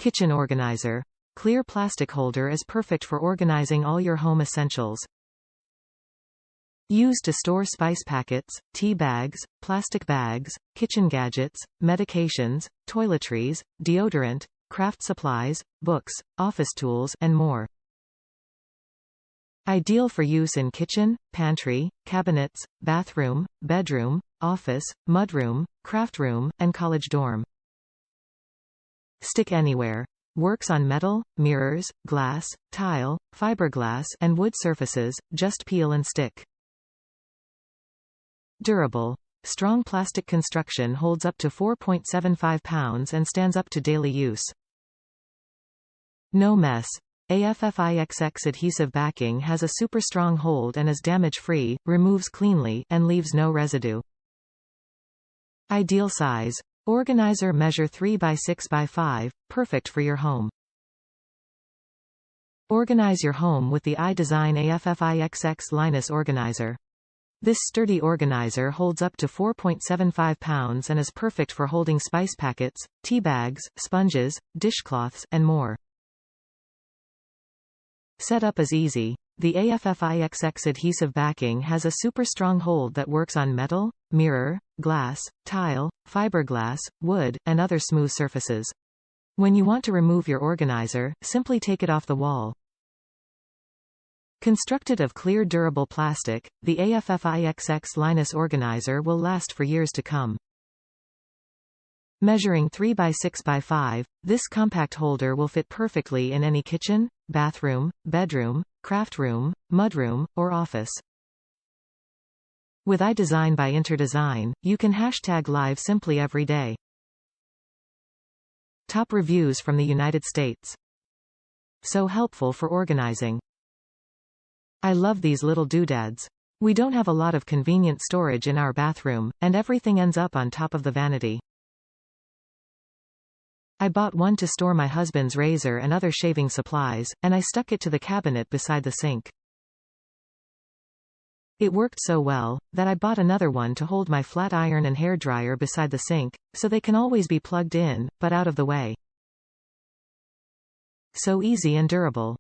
Kitchen organizer. Clear plastic holder is perfect for organizing all your home essentials. Used to store spice packets, tea bags, plastic bags, kitchen gadgets, medications, toiletries, deodorant, craft supplies, books, office tools, and more. Ideal for use in kitchen, pantry, cabinets, bathroom, bedroom, office, mudroom, craft room, and college dorm. Stick anywhere. Works on metal, mirrors, glass, tile, fiberglass, and wood surfaces, just peel and stick. Durable. Strong plastic construction holds up to 4.75 pounds and stands up to daily use. No mess. AFFIXX adhesive backing has a super strong hold and is damage-free, removes cleanly, and leaves no residue. Ideal size. Organizer measure 3 by 6 by 5, perfect for your home. Organize your home with the iDesign AFFIXX Linus organizer. This sturdy organizer holds up to 4.75 pounds and is perfect for holding spice packets, tea bags, sponges, dishcloths, and more. Setup is easy. The AFFIXX adhesive backing has a super strong hold that works on metal, mirror, glass, tile, fiberglass, wood, and other smooth surfaces. When you want to remove your organizer, simply take it off the wall. Constructed of clear durable plastic, the AFFIXX Linus organizer will last for years to come. Measuring 3 by 6 by 5, this compact holder will fit perfectly in any kitchen, bathroom, bedroom, craft room, mudroom, or office. With iDesign by InterDesign, you can hashtag live simply every day. Top reviews from the United States. So helpful for organizing. I love these little doodads. We don't have a lot of convenient storage in our bathroom, and everything ends up on top of the vanity. I bought one to store my husband's razor and other shaving supplies, and I stuck it to the cabinet beside the sink. It worked so well, that I bought another one to hold my flat iron and hairdryer beside the sink, so they can always be plugged in, but out of the way. So easy and durable.